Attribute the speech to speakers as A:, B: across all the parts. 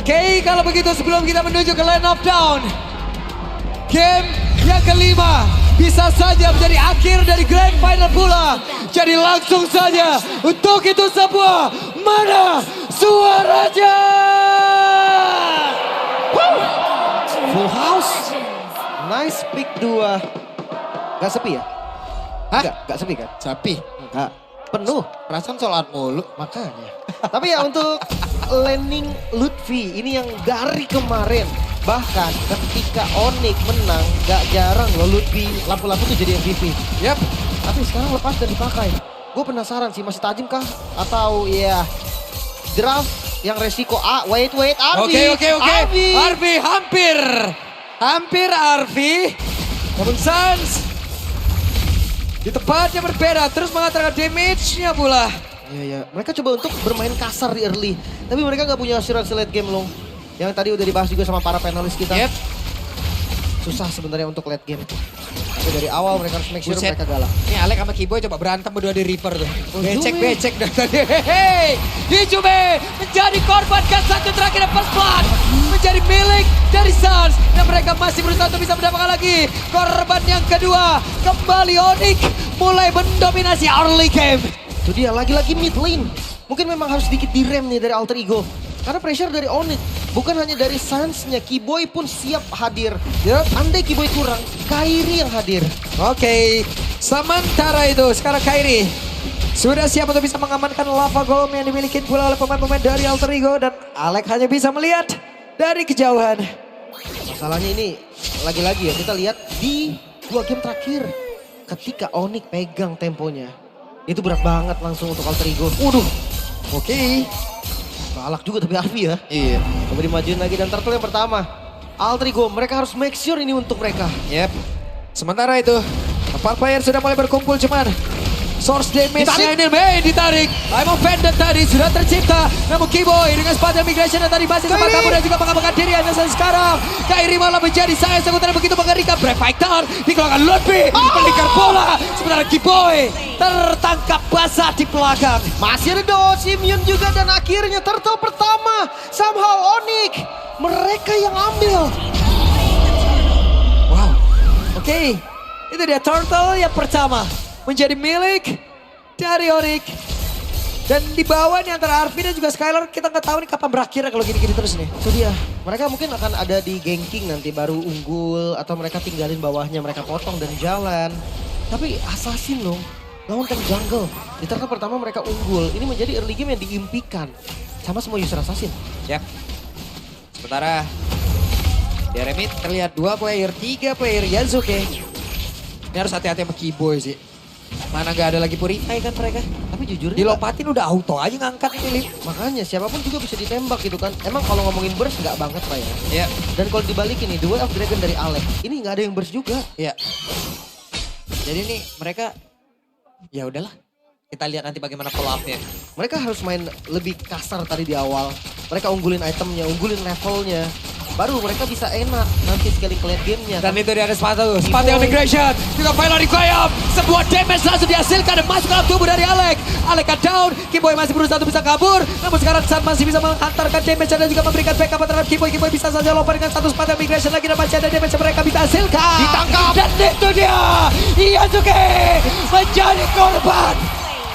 A: Oke, kalau begitu sebelum kita menuju ke Land of Down, game yang kelima bisa saja menjadi akhir dari Grand Final pula. Jadi langsung saja untuk itu semua, mana suaranya?
B: Full house. Nice pick 2. Gak sepi ya?
A: Hah?
B: Gak sepi kan?
A: Sapi.
B: Enggak. Penuh.
A: Perasaan sholat mulu.
B: Makanya. Tapi ya untuk landing Lutfi ini yang dari kemarin. Bahkan ketika Onyx menang gak jarang loh Lutfi lampu-lampu tuh jadi MVP.
A: Yap.
B: Tapi sekarang lepas dan dipakai. Gue penasaran sih masih tajam kah? Atau ya draft yang resiko wait Arvi.
A: Oke. Arvi hampir Arvi. Namun Sans di tempat yang berbeda terus mengatakan damage-nya pula.
B: Iya. Mereka coba untuk bermain kasar di early. Tapi mereka gak punya assurance late game loh. Yang tadi udah dibahas juga sama para panelis kita.
A: Yep.
B: Susah sebenarnya untuk late game. Tapi dari awal mereka harus make sure
A: Buset.
B: mereka galak.
A: Ini Alek sama Kiboy coba berantem berdua di Reaper tuh.
B: Jume.
A: Becek dari tadi. Hehehe. Jume menjadi korban kan satu terakhir first blood. Menjadi milik dari Sans. Dan mereka masih berusaha untuk bisa mendapatkan lagi. Korban yang kedua. Kembali Onyx mulai mendominasi early game.
B: Itu dia lagi-lagi mid lane. Mungkin memang harus sedikit direm nih dari Alter Ego. Karena pressure dari Onyx. Bukan hanya dari Sans-nya, Kiboy pun siap hadir.
A: Yup.
B: Andai Kiboy kurang, Kairi yang hadir.
A: Oke, sementara itu sekarang Kairi sudah siap untuk bisa mengamankan lava golem yang dimiliki pula oleh pemain-pemain dari Alter Ego. Dan Alek hanya bisa melihat dari kejauhan.
B: Masalahnya ini lagi-lagi ya kita lihat di 2 game terakhir. Ketika Onyx pegang temponya. Itu berat banget langsung untuk Alter Ego. Waduh.
A: Oke.
B: Galak juga tapi Arvi ya.
A: Iya.
B: Coba dimajuin lagi dan turtle yang pertama. Alter Ego mereka harus make sure ini untuk mereka.
A: Yep. Sementara itu, 4 player sudah mulai berkumpul cuman source damage-nya ini ditarik. I'm offended tadi sudah tercipta. Namun Kiboy dengan sepatu migration dan tadi masih sempat kabur dan juga mengamankan diri hanya sekarang. Kairi malah menjadi saya sementara begitu mengerikan. Brave Fighter dikeluarkan Lutfi. Melingkar bola. Sementara Kiboy tertangkap basah di belakang.
B: Masih ada Dosi, Mion juga dan akhirnya turtle pertama. Somehow Onyx mereka yang ambil.
A: Wow. Oke. Itu dia turtle yang pertama. Menjadi milik dari Onyx. Dan di bawah nih antara Arvi dan juga Skylar kita nggak tahu nih kapan berakhirnya kalau gini-gini terus nih.
B: Itu dia. Mereka mungkin akan ada di ganking nanti baru unggul atau mereka tinggalin bawahnya mereka potong dan jalan. Tapi assassin loh. Lawan tank jungle. Di turtle pertama mereka unggul. Ini menjadi early game yang diimpikan. Sama semua user assassin.
A: Yap. Sementara di Remit terlihat 2 player, 3 player Yazuke. Ini harus hati-hati sama Kiboy sih. Mana gak ada lagi Purify kan mereka.
B: Tapi jujur
A: Dilompatin udah auto aja ngangkat ini Lim.
B: makanya siapapun juga bisa ditembak gitu kan. Emang kalau ngomongin burst nggak banget Pak ya.
A: Iya.
B: Dan kalau dibalikin nih, The Way of Dragon dari Alec. Ini nggak ada yang burst juga.
A: Iya. Jadi nih mereka ya udahlah. Kita lihat nanti bagaimana follow up-nya.
B: Mereka harus main lebih kasar tadi di awal. Mereka unggulin itemnya, unggulin levelnya. Baru mereka bisa enak nanti sekali kelihatan gamenya.
A: Dan itu dia ada sepatu yang migration. Juga final requiem. Sebuah damage langsung dihasilkan dan masuk dalam tubuh dari Alek. Alek down. Kiboy masih berusaha untuk bisa kabur. Namun sekarang San masih bisa menghantarkan damage dan juga memberikan backup terhadap Kiboy. Kiboy bisa saja lompat dengan satu sepatu migration lagi dan masih ada damage yang mereka bisa hasilkan.
B: Ditangkap.
A: Dan itu dia. Yazuke menjadi korban.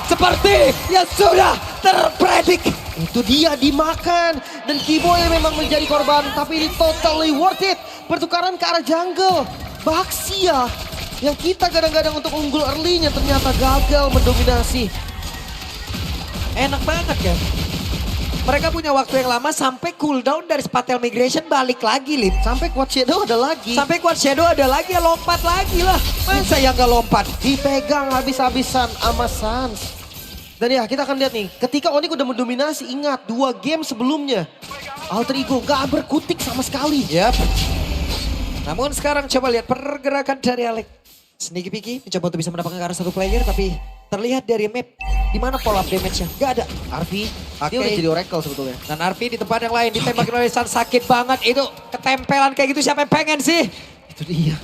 A: Seperti yang sudah terpredik.
B: Itu dia dimakan. Dan Kiboy memang menjadi korban. Tapi ini totally worth it. Pertukaran ke arah jungle. Baxia. Yang kita kadang-kadang untuk unggul early-nya ternyata gagal mendominasi.
A: Enak banget kan. Mereka punya waktu yang lama sampai cooldown dari Spatel Migration balik lagi Lim.
B: Sampai Quad Shadow ada lagi.
A: Sampai Quad Shadow ada lagi ya lompat lagi lah. Masa yang gak lompat?
B: Dipegang habis-habisan sama Sans. Dan ya kita akan lihat nih, ketika Onyx udah mendominasi, ingat 2 game sebelumnya. Alter Ego gak berkutik sama sekali.
A: Yap. Namun sekarang coba lihat pergerakan dari Alek. Sneaky Piki mencoba untuk bisa mendapatkan ke arah satu player tapi terlihat dari map di mana follow up damage-nya. Gak ada.
B: Arvi,
A: Oke.
B: dia udah jadi Oracle sebetulnya.
A: Dan Arvi di tempat yang lain ditembakin oleh San sakit banget. Itu ketempelan kayak gitu siapa yang pengen sih?
B: Itu dia.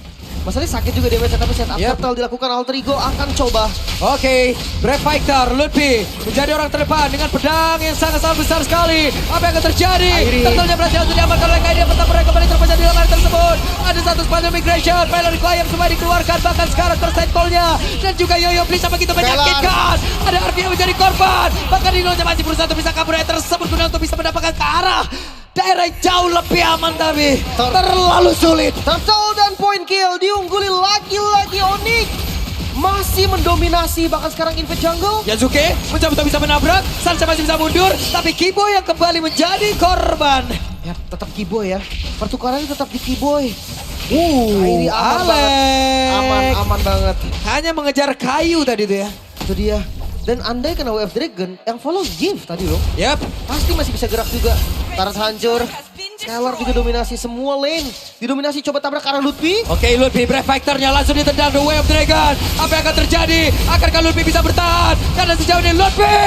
B: Masalahnya sakit juga damage tapi setup
A: Yep.
B: turtle dilakukan. Alter Ego akan coba.
A: Oke, Brave Fighter, Lutfi menjadi orang terdepan dengan pedang yang sangat-sangat besar sekali. Apa yang akan terjadi?
B: Kairi.
A: Turtle-nya berhasil untuk diamankan oleh Kairi. Pertama mereka kembali terpecah di area tersebut. Ada satu spell migration, Valor yang semua dikeluarkan. Bahkan sekarang tersenggolnya. Dan juga Yoyo Blitz begitu menyakitkan. Ada Arfi yang menjadi korban. Bahkan Dino-nya masih berusaha untuk bisa kabur dari tersebut guna untuk bisa mendapatkan ke arah daerah yang jauh lebih aman tapi terlalu sulit.
B: Turtle dan point kill diungguli lagi-lagi Onyx. Masih mendominasi bahkan sekarang Invade Jungle.
A: Yasuke mencoba untuk bisa menabrak, Sansa masih bisa mundur, tapi Kibo yang kembali menjadi korban.
B: Ya tetap Kiboy ya. Pertukarannya tetap di Kiboy. Kairi aman banget. Aman banget.
A: Hanya mengejar kayu tadi tuh ya.
B: Itu dia. Dan andai kena WF Dragon, yang follow Give tadi loh.
A: Yap.
B: Pasti masih bisa gerak juga. Taras hancur. Skylar juga dominasi semua lane. Didominasi coba tabrak ke arah Lutfi.
A: Oke, Lutfi Brave Fighter-nya langsung ditendang The Way of Dragon. Apa yang akan terjadi? Akankah Lutfi bisa bertahan? Karena sejauh ini Lutfi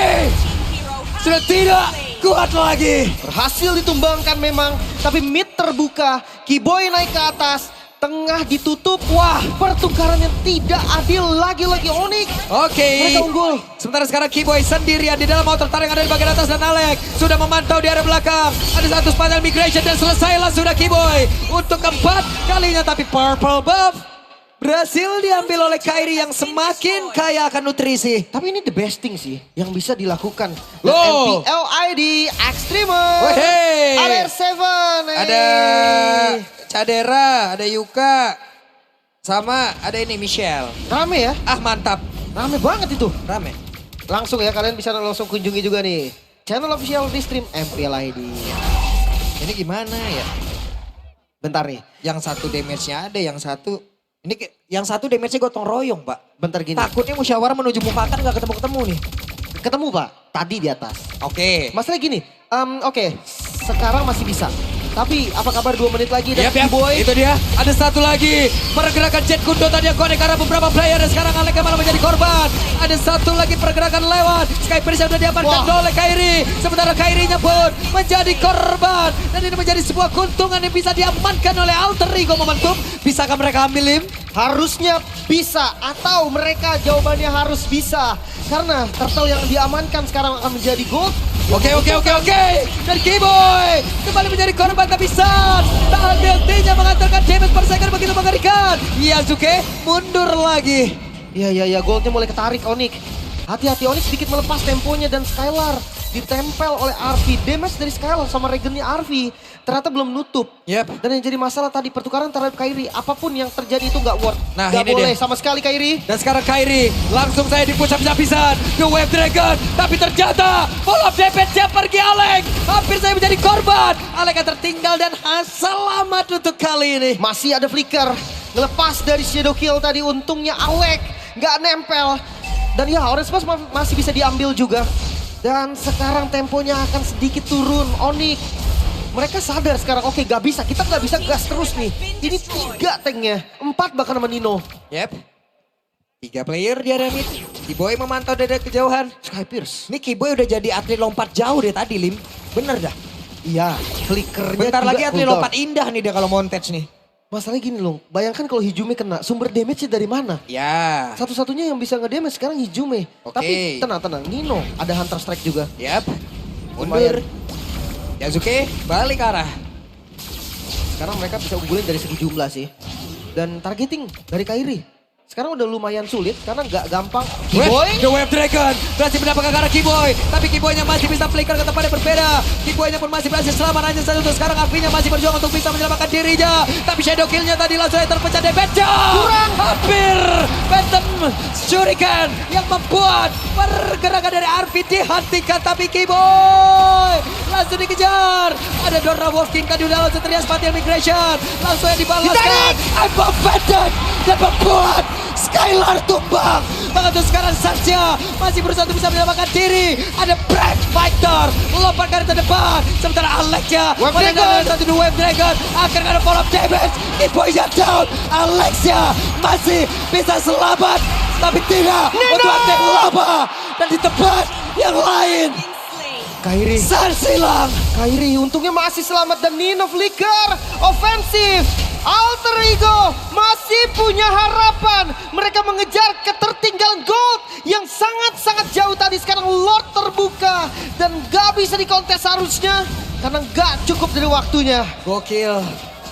A: sudah tidak kuat lagi.
B: Berhasil ditumbangkan memang. Tapi mid terbuka. Kiboy naik ke atas. Tengah ditutup. Wah, pertukaran yang tidak adil lagi-lagi Onyx.
A: Oke.
B: Mereka unggul.
A: Sementara sekarang Kiboy sendirian di dalam motor tarik ada di bagian atas dan Alex sudah memantau di area belakang. Ada satu spatial migration dan selesailah sudah Kiboy untuk keempat kalinya, tapi purple buff berhasil diambil oleh Kairi yang semakin kaya akan nutrisi.
B: Tapi ini the best thing sih yang bisa dilakukan. Dan
A: Loh.
B: MPL ID Extremer.
A: Wehey.
B: RR7.
A: Ada Cadera, ada Yuka, sama ada ini Michelle.
B: Rame ya?
A: Ah mantap,
B: Rame banget itu.
A: rame.
B: Langsung ya, kalian bisa langsung kunjungi juga nih channel official di stream MPL ID.
A: Ini gimana ya?
B: Bentar nih,
A: Yang satu damage-nya ada, yang satu... Ini yang satu damage-nya gotong royong, Pak.
B: bentar gini.
A: Takutnya musyawarah menuju mufakat nggak ketemu-ketemu nih.
B: Ketemu Pak, tadi di atas.
A: Oke.
B: Masalah gini, oke, sekarang masih bisa. Tapi apa kabar 2 menit lagi dan
A: Yap,
B: Boy?
A: itu dia. Ada satu lagi. Pergerakan Jet Kundo tadi yang konek karena beberapa player. Dan sekarang Alek malah menjadi korban. Ada satu lagi pergerakan lewat. Sky Pierce sudah diamankan oleh Kairi. Sementara Kairinya pun menjadi korban. Dan ini menjadi sebuah keuntungan yang bisa diamankan oleh Alter Ego Momentum. Bisakah mereka ambil Lim?
B: Harusnya bisa, atau mereka jawabannya harus bisa. Karena turtle yang diamankan sekarang akan menjadi gold.
A: Oke. Dan Kiboy kembali menjadi korban tapi Sans tahan deltinya mengantarkan damage per second begitu mengerikan. Yasuke mundur lagi.
B: Iya, goldnya mulai ketarik Onyx. Hati-hati Onyx sedikit melepas temponya dan Skylar ditempel oleh Arfi. Damage dari Skylar sama regennya Arfi ternyata belum nutup.
A: Yep.
B: Dan yang jadi masalah tadi pertukaran terhadap Kairi. Apapun yang terjadi itu nggak worth.
A: Nah,
B: nggak
A: ini
B: boleh
A: dia.
B: sama sekali Kairi.
A: Dan sekarang Kairi langsung saya dipush habis-habisan ke Wave Dragon. Tapi ternyata follow up damage-nya pergi Alek. Hampir saya menjadi korban. Alek yang tertinggal dan selamat untuk kali ini.
B: Masih ada flicker. Ngelepas dari Shadow Kill tadi untungnya Alek nggak nempel. Dan ya Orange Pass masih bisa diambil juga. Dan sekarang temponya akan sedikit turun Onyx. Mereka sadar sekarang, oke gak bisa, kita gak bisa gas terus nih. Ini 3 tanknya, 4 bahkan sama Nino.
A: Yep. 3 player di area mid. Kiboy memantau dari kejauhan.
B: Sky Pierce.
A: Ini Kiboy udah jadi atlet lompat jauh deh tadi Lim. Bener dah.
B: Iya, flickernya
A: Bentar
B: juga
A: lagi atlet
B: cooldown.
A: lompat indah nih dia kalau montage nih.
B: Masalahnya gini loh, bayangkan kalau Hijume kena, sumber damage-nya dari mana?
A: Ya.
B: Satu-satunya yang bisa nge-damage sekarang Hijume.
A: Oke.
B: Tapi tenang, Nino ada Hunter Strike juga.
A: Yap.
B: Lumayan.
A: Mundur. Yasuke balik ke arah.
B: Sekarang mereka bisa unggulin dari segi jumlah sih. Dan targeting dari Kairi. Sekarang udah lumayan sulit karena nggak gampang. Kiboy?
A: The Wave Dragon berhasil mendapatkan ke arah Kiboy. Tapi Kiboynya masih bisa flicker ke tempat yang berbeda. Kiboynya pun masih berhasil selamat hanya satu. Sekarang Arvinya masih berjuang untuk bisa menyelamatkan dirinya. Tapi Shadow Kill-nya tadi langsung terpecah damage-nya.
B: Kurang.
A: Hampir. Phantom Shuriken yang membuat pergerakan dari Arvi dihentikan. Tapi Kiboy langsung dikejar. Ada Dora Wolf King kan udah langsung teriak Spatial Migration. Langsung yang dibalaskan. I'm offended. Dan membuat Skylar tumbang. Mengenai sekarang Sasha masih berusaha untuk bisa menyelamatkan diri. Ada Brave Fighter lompat ke depan. Sementara Alexia menangkan satu Wave Dragon. Akhirnya ada follow up damage. Kiboy-nya down. Alexia masih bisa selamat. Tapi tidak untuk attack lava. Dan di tempat yang lain
B: Kairi.
A: Sans hilang.
B: Kairi untungnya masih selamat dan Nino flicker. Offensif. Alter Ego masih punya harapan. Mereka mengejar ketertinggalan gold yang sangat-sangat jauh tadi. Sekarang Lord terbuka dan gak bisa dikontes harusnya karena gak cukup dari waktunya.
A: Gokil.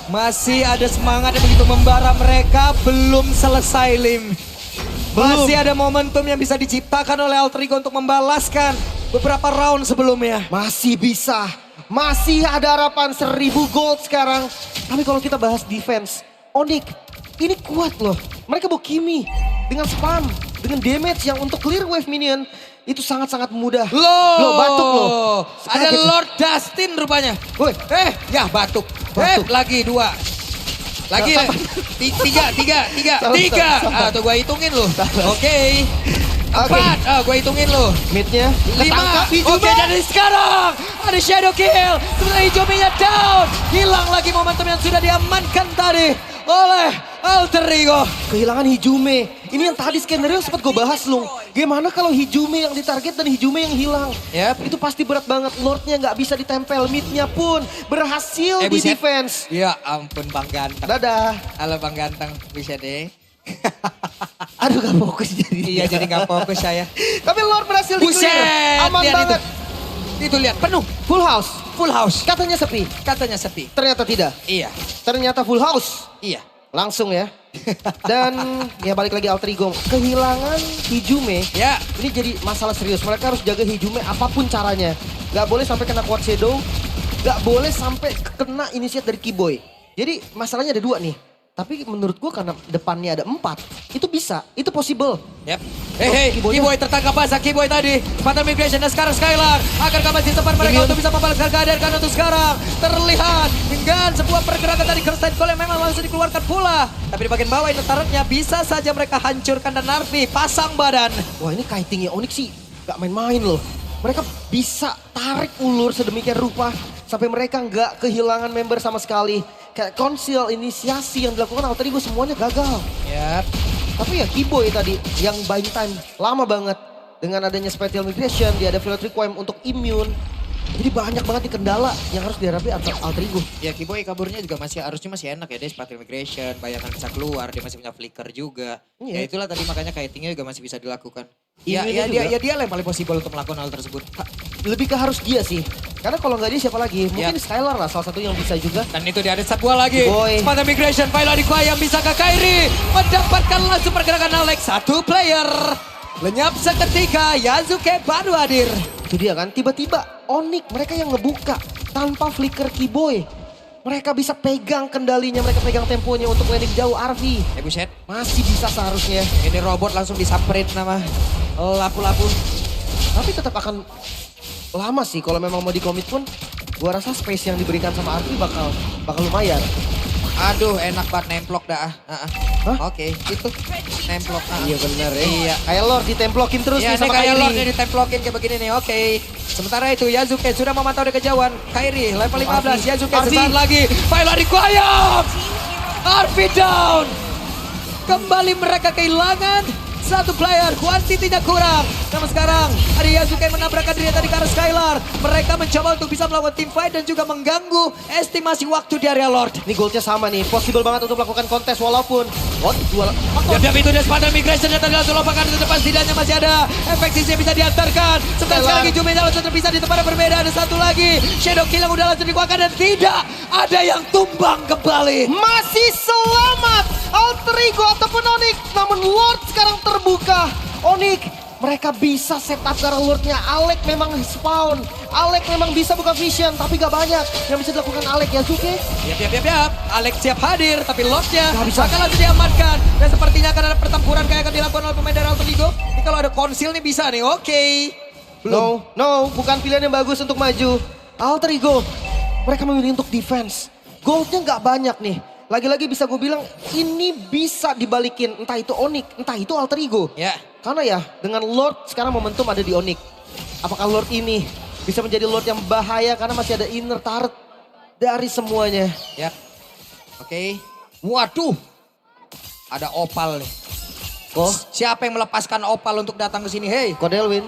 A: Masih ada semangat yang begitu membara, mereka belum selesai Lim.
B: Belum.
A: Masih ada momentum yang bisa diciptakan oleh Alter Ego untuk membalaskan beberapa round sebelumnya.
B: Masih bisa. Masih ada harapan 1000 gold sekarang. Tapi kalau kita bahas defense, Onyx ini kuat loh. Mereka bawa Kimi dengan spam, dengan damage yang untuk clear wave minion itu sangat-sangat mudah.
A: Loh,
B: batuk loh.
A: Ada
B: Kaget.
A: Lord Dustin rupanya.
B: Woi,
A: Ya batuk.
B: Batuk.
A: Lagi 2. Lagi tiga.
B: Salah.
A: Tuh gue hitungin loh. Oke. 4, gue hitungin loh.
B: midnya
A: 5.
B: ketangkap Hijume.
A: Oke, dari sekarang ada shadow kill. Sebenarnya Hijumenya down. Hilang lagi momentum yang sudah diamankan tadi oleh Alter Ego.
B: Kehilangan Hijume. Ini yang tadi skenario sempat gue bahas loh. Gimana kalau Hijume yang ditarget dan Hijume yang hilang?
A: Yap.
B: Itu pasti berat banget. Lordnya nggak bisa ditempel. Midnya pun berhasil di
A: Buset.
B: defense.
A: Ya ampun Bang Ganteng.
B: Dadah.
A: Halo Bang Ganteng, bisa deh.
B: Aduh gak fokus jadi.
A: Iya jadi gak fokus saya.
B: Tapi Lord berhasil di
A: Buset,
B: clear. Aman
A: lihat
B: banget.
A: Itu lihat penuh,
B: Full house.
A: full house.
B: Katanya sepi.
A: Katanya sepi.
B: Ternyata tidak.
A: Iya,
B: Ternyata full house.
A: iya.
B: Langsung ya. Dan ya balik lagi Alter Ego. Kehilangan Hijume.
A: Ya,
B: Ini jadi masalah serius. Mereka harus jaga Hijume apapun caranya. Gak boleh sampai kena Quad Shadow. Gak boleh sampai kena initiate dari Keyboy. Jadi masalahnya ada 2 nih. Tapi menurut gua karena depannya ada 4. Itu bisa. Itu possible.
A: yep. Hei, Keyboy tertangkap basah, Keyboy tadi. Fatal Migration dan sekarang Skylar. Akankah masih sempat mereka
B: Minion.
A: untuk bisa membalaskan keadaan karena untuk sekarang terlihat dengan sebuah pergerakan dari Kirsten Cole yang memang langsung dikeluarkan pula. Tapi di bagian bawah ini turretnya bisa saja mereka hancurkan dan Narvi pasang badan.
B: Wah ini kitingnya Onyx sih gak main-main loh. Mereka bisa tarik ulur sedemikian rupa sampai mereka nggak kehilangan member sama sekali. Kayak konsil, inisiasi yang dilakukan Alter Ego semuanya gagal.
A: Yap.
B: Tapi ya Keyboy tadi yang buying time lama banget. Dengan adanya Spatial Migration, dia ada Field Requiem untuk immune. Jadi banyak banget nih kendala yang harus dihadapi Alter Ego.
A: Ya Keyboy kaburnya juga harusnya masih enak ya, dia Spatial Migration, bayangan bisa keluar, dia masih punya flicker juga.
B: Iya.
A: Ya itulah tadi makanya kitingnya juga masih bisa dilakukan.
B: Imunnya
A: Dia lah yang paling possible untuk melakukan hal tersebut.
B: Lebih ke harus dia sih. Karena kalau nggak dia siapa lagi? Mungkin Skylar lah salah satu yang bisa juga.
A: Dan itu dia ada sebuah lagi.
B: Boy.
A: Spatial Migration, Viola yang bisa ke Kairi. Mendapatkan langsung pergerakan Alex, 1 player. Lenyap seketika, Yasuke baru hadir.
B: Itu dia kan, tiba-tiba Onyx mereka yang ngebuka tanpa flicker Keyboy. Mereka bisa pegang kendalinya, mereka pegang temponya untuk landing jauh RV.
A: Buset,
B: Masih bisa seharusnya.
A: ini robot langsung disaprit nama lapu-lapu.
B: Tapi tetap akan lama sih kalau memang mau dikomit pun. Gua rasa space yang diberikan sama RV bakal lumayan.
A: Aduh enak banget nemplok dah.
B: Hah?
A: Oke, itu nemplok.
B: Iya bener ya.
A: Iya.
B: Kayak Lord ditemplokin terus
A: Iya,
B: nih
A: ini
B: sama
A: kayak
B: Kairi.
A: Lordnya ditemplokin kayak begini nih, oke. Sementara itu Yasuke sudah memantau dari kejauhan. Kairi level 15, Yasuke
B: Arfi.
A: sesaat lagi. Viola Requiem! Arfi down! Kembali mereka kehilangan 1 player, kuantitinya kurang. Namun sekarang ada Yasuke yang menabrakkan diri tadi ke arah Skylar. Mereka mencoba untuk bisa melakukan team fight dan juga mengganggu estimasi waktu di area Lord.
B: Ini goldnya sama nih, possible banget untuk melakukan kontes walaupun.
A: Diam-diam itu dia Spatial Migration yang tadi langsung lompakan ke depan, setidaknya masih ada efek sisi yang bisa diantarkan. Sebentar sekali lagi Jumenya langsung terpisah di tempat yang berbeda. Ada 1 lagi, Shadow Kill yang udah langsung dikeluarkan dan tidak ada yang tumbang kembali.
B: Masih selamat Alter Ego ataupun Onyx. Namun Lord sekarang terbuka. Onyx mereka bisa setup karena Lordnya. Alec memang spawn. Alec memang bisa buka vision tapi gak banyak yang bisa dilakukan Alec. Yasuke
A: Yap. Alex siap hadir, tapi Lordnya
B: Gak bisa.
A: akan langsung diamankan. Dan sepertinya akan ada pertempuran kayak akan dilakukan oleh pemain dari Alter Ego. Ini kalau ada konsil nih bisa nih, oke.
B: No, bukan pilihan yang bagus untuk maju. Alter Ego, mereka memilih untuk defense. Goldnya nggak banyak nih. Lagi-lagi bisa gue bilang ini bisa dibalikin. Entah itu Onyx, entah itu Alter Ego.
A: Ya,
B: Karena ya dengan Lord sekarang momentum ada di Onyx. Apakah Lord ini bisa menjadi Lord yang bahaya karena masih ada inner turret dari semuanya.
A: ya. Oke. Waduh. Ada Opal nih.
B: Oh,
A: Siapa yang melepaskan Opal untuk datang ke sini? Hei.
B: Kodelwin.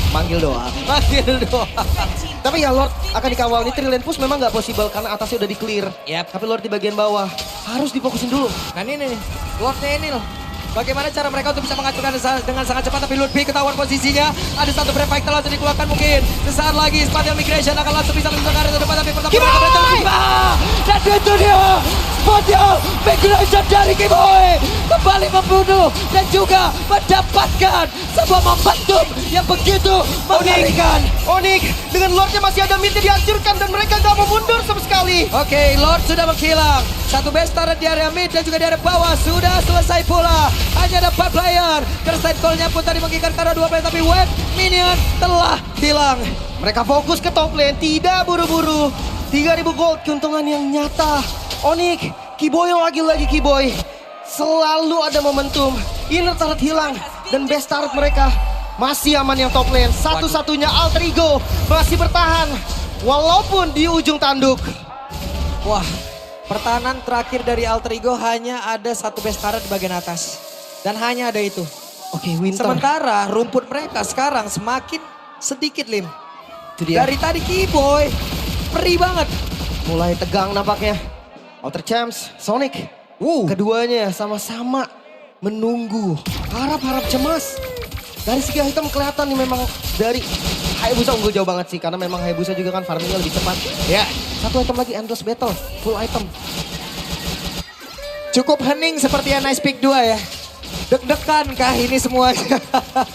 B: Manggil doang.
A: Manggil doang.
B: Tapi ya Lord akan dikawal. Ini Trillion Push memang nggak possible karena atasnya udah di-clear.
A: Yap.
B: Tapi Lord di bagian bawah harus difokusin dulu.
A: Nah ini nih, Lordnya ini loh. Bagaimana cara mereka untuk bisa mengacungkan dengan sangat cepat, tapi Ludwig ketahuan posisinya. Ada satu Brave Fighter langsung dikeluarkan mungkin. Sesaat lagi Spatial Migration akan langsung bisa menuju ke arah depan, tapi pertama mereka berhasil tiba. Dan itu dia, Spatial Migration dari Kiboy. Kembali membunuh dan juga mendapatkan sebuah momentum yang begitu mengerikan.
B: Onyx dengan Lordnya masih ada midnya dihancurkan dan mereka nggak mau mundur sama sekali.
A: Oke, Lord sudah menghilang. Satu base turret di area mid dan juga di area bawah sudah selesai pula. Hanya ada 4 player. Kerside call-nya pun tadi mengikat karena 2 player, tapi web minion telah hilang.
B: Mereka fokus ke top lane, tidak buru-buru. 3.000 gold keuntungan yang nyata. Onyx, Kiboy yang lagi-lagi Kiboy. Selalu ada momentum. Inner turret hilang dan base turret mereka masih aman yang top lane. Satu-satunya Alter Ego masih bertahan walaupun di ujung tanduk.
A: Wah, pertahanan terakhir dari Alter Ego hanya ada satu base turret di bagian atas. Dan hanya ada itu.
B: Oke, Winter.
A: Sementara rumput mereka sekarang semakin sedikit, Lim.
B: Itu dia.
A: Dari tadi Kiboy, perih banget.
B: Mulai tegang nampaknya. Outer Champs, Sonic. Keduanya sama-sama menunggu. Harap-harap cemas. Dari segi item kelihatan nih memang dari Hayabusa unggul jauh banget sih. Karena memang Hayabusa juga kan farmingnya lebih cepat.
A: Ya,
B: Satu item lagi, Endless Battle. Full item.
A: cukup hening seperti yang Nice Pick 2 ya. Deg-degan kah ini semuanya?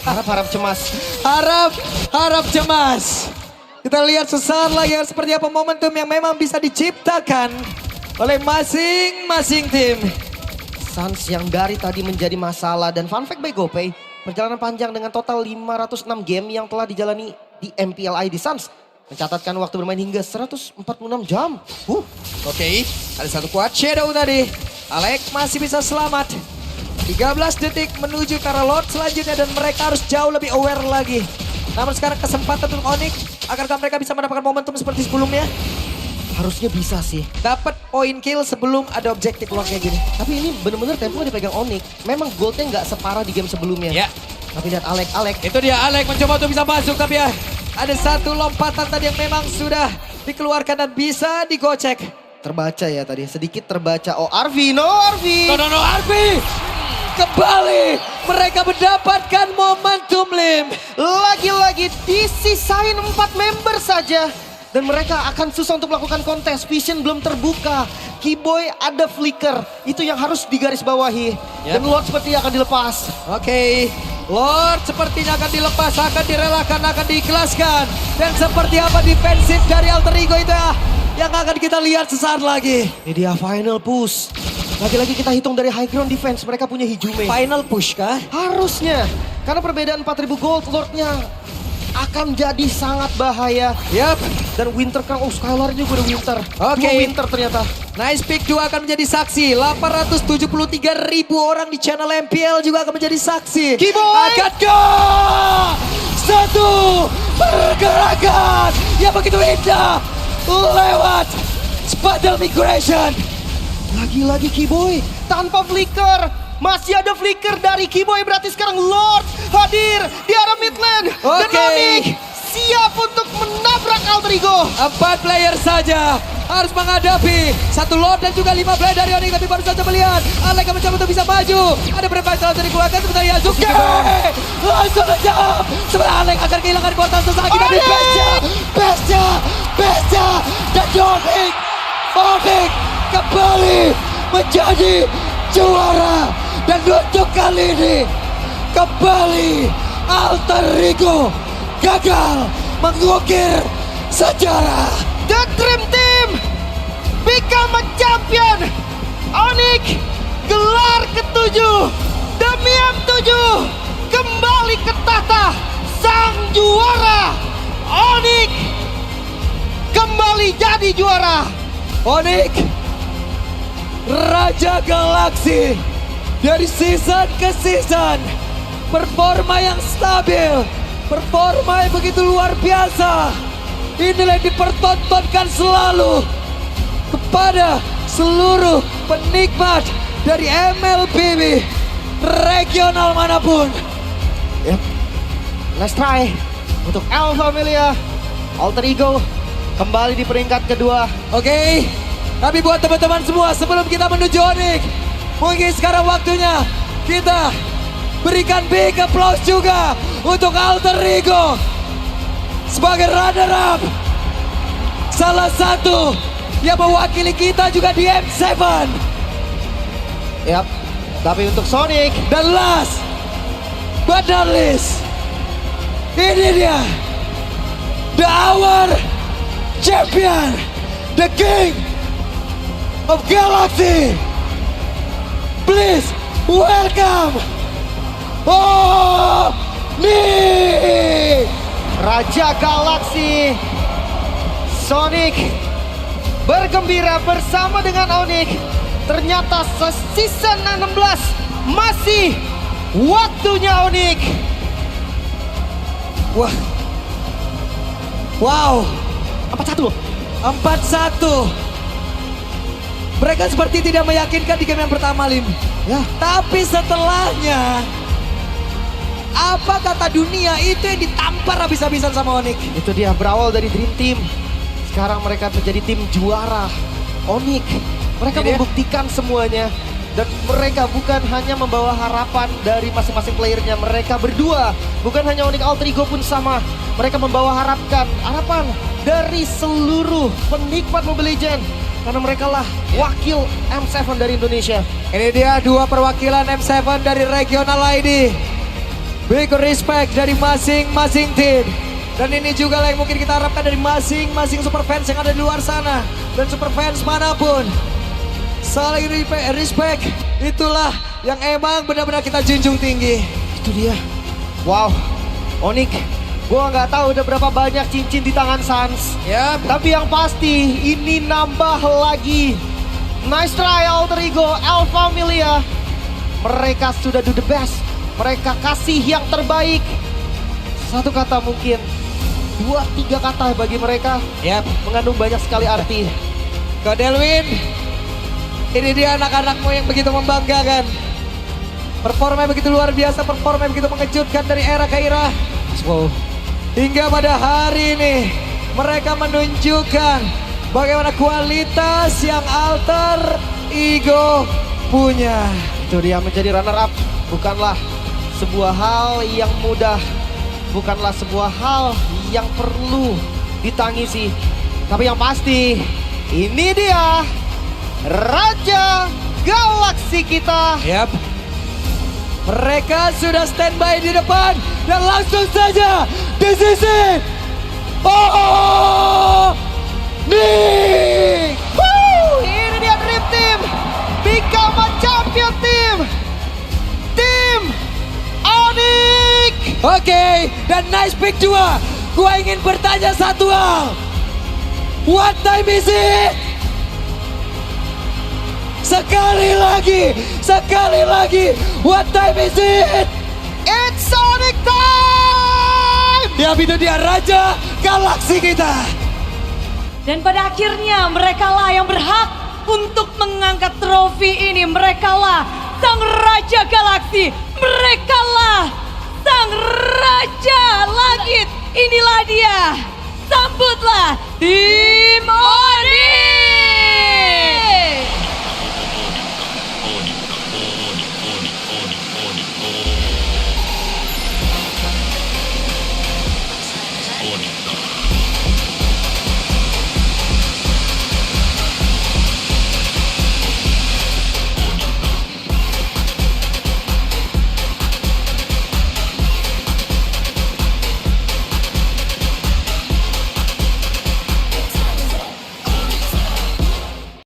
B: Harap-harap cemas.
A: Harap cemas. Kita lihat sesaat lagi seperti apa momentum yang memang bisa diciptakan oleh masing-masing tim.
B: Suns yang dari tadi menjadi masalah. Dan fun fact by GoPay, perjalanan panjang dengan total 506 game yang telah dijalani di MPLI di Suns. Mencatatkan waktu bermain hingga 146 jam.
A: Oke, ada satu quad shadow tadi. Alex masih bisa selamat. 13 detik menuju ke arah Lord selanjutnya dan mereka harus jauh lebih aware lagi. Namun sekarang kesempatan untuk Onyx, akankah mereka bisa mendapatkan momentum seperti sebelumnya?
B: Harusnya bisa sih.
A: Dapat poin kill sebelum ada objektif luar kayak gini.
B: Tapi ini bener-bener tempo dipegang Onyx. Memang goldnya nggak separah di game sebelumnya.
A: Ya.
B: Tapi lihat Alex.
A: Itu dia Alex mencoba untuk bisa masuk tapi ya ada satu lompatan tadi yang memang sudah dikeluarkan dan bisa digocek.
B: Terbaca ya tadi, sedikit terbaca. Oh Arvi, no Arvi.
A: No, Arvi. Kembali mereka mendapatkan momentum, Lim.
B: Lagi-lagi disisain 4 member saja. Dan mereka akan susah untuk melakukan kontes. Vision belum terbuka. Kiboy ada flicker. Itu yang harus digarisbawahi.
A: Yep.
B: Dan Lord sepertinya akan dilepas.
A: Oke, Lord sepertinya akan dilepas, akan direlakan, akan diikhlaskan. Dan seperti apa defensif dari Alter Ego itu ya, yang akan kita lihat sesaat lagi.
B: Ini dia final push. Lagi-lagi kita hitung dari high ground defense. Mereka punya Hijume.
A: Final push kah?
B: Harusnya. Karena perbedaan 4.000 gold Lordnya akan jadi sangat bahaya.
A: Yap.
B: Dan Winter kan, Skylar juga udah Winter.
A: Oke.
B: Dua Winter ternyata.
A: Nice Pick 2 akan menjadi saksi. 873.000 orang di channel MPL juga akan menjadi saksi.
B: Kiboy!
A: Akankah satu pergerakan yang begitu indah lewat Spatial Migration.
B: Lagi-lagi Kiboy tanpa flicker. Masih ada flicker dari Kiboy, berarti sekarang Lord hadir di arah mid lane. Dan
A: Oke.
B: Onyx siap untuk menabrak Alter Ego.
A: 4 player saja harus menghadapi satu Lord dan juga 5 player dari Onyx. Tapi baru saja melihat Alex akan mencoba untuk bisa maju. Ada berapa langsung dikeluarkan sebentar Yasuke. Langsung menjawab. Sebentar Alex akan kehilangan kuota sesaat lagi dari Bestia. Dan Onyx kembali menjadi juara. Dan untuk kali ini kembali Alter Ego gagal mengukir sejarah.
B: The Dream Team become a champion. Onyx gelar ke-7 demi M7 kembali ke tahta sang juara. Onyx kembali jadi juara.
A: Onyx Raja Galaksi dari season ke season, performa yang stabil, performa yang begitu luar biasa. Inilah yang dipertontonkan selalu kepada seluruh penikmat dari MLBB regional manapun.
B: Yep. Let's try untuk El Familia Alter Ego kembali di peringkat kedua.
A: Oke, tapi buat teman-teman semua sebelum kita menuju Onyx, mungkin sekarang waktunya kita berikan big applause juga untuk Alter Ego sebagai runner up. Salah satu yang mewakili kita juga di M7.
B: Yap, tapi untuk Sonic
A: Dan last but not least, ini dia the hour champion, the king of galaxy. Please welcome Onyx.
B: Raja Galaksi Sonic bergembira bersama dengan Onyx. Ternyata season 16 masih waktunya Onyx.
A: Wah, wow,
B: 4-1 loh.
A: 4-1. Mereka seperti tidak meyakinkan di game yang pertama, Lim.
B: Ya,
A: Tapi setelahnya, apa kata dunia itu yang ditampar habis-habisan sama Onyx.
B: itu dia berawal dari Dream Team. Sekarang mereka menjadi tim juara. Onyx, mereka
A: Ini dia.
B: membuktikan semuanya. Dan mereka bukan hanya membawa harapan dari masing-masing playernya. Mereka berdua, bukan hanya Onyx, Alter Ego pun sama. Mereka membawa harapan dari seluruh penikmat Mobile Legends. Karena mereka lah wakil M7 dari Indonesia.
A: Ini dia dua perwakilan M7 dari regional ID. Big respect dari masing-masing tim. Dan ini juga lah yang mungkin kita harapkan dari masing-masing super fans yang ada di luar sana. Dan super fans manapun. Saling respect, itulah yang emang benar-benar kita junjung tinggi.
B: Itu dia. Wow, Onyx, gua nggak tahu udah berapa banyak cincin di tangan Sans.
A: Ya,
B: Tapi yang pasti ini nambah lagi. Nice try Alter Ego, El Familia. Mereka sudah do the best. Mereka kasih yang terbaik. Satu kata mungkin, 2-3 kata bagi mereka
A: yap.
B: mengandung banyak sekali arti.
A: Ke Delwin, ini dia anak-anakmu yang begitu membanggakan. Performa yang begitu luar biasa, performa yang begitu mengejutkan dari era ke era.
B: Wow.
A: Hingga pada hari ini, mereka menunjukkan bagaimana kualitas yang Alter Ego punya.
B: Itu dia menjadi runner up. Bukanlah sebuah hal yang mudah. Bukanlah sebuah hal yang perlu ditangisi. Tapi yang pasti, ini dia Raja Galaksi kita.
A: Yap. Mereka sudah standby di depan dan langsung saja this is it. Onyx.
B: Woo! Ini dia Dream Team. Become a champion team. Tim Onyx.
A: Oke, dan nice pick 2. Gua ingin bertanya satu hal. What time is it? Sekali lagi, what time is it?
B: It's Sonic time.
A: Ya, itu dia Raja Galaksi kita.
C: Dan pada akhirnya merekalah yang berhak untuk mengangkat trofi ini. Merekalah Sang Raja Galaksi. Merekalah Sang Raja Langit. Inilah dia. Sambutlah tim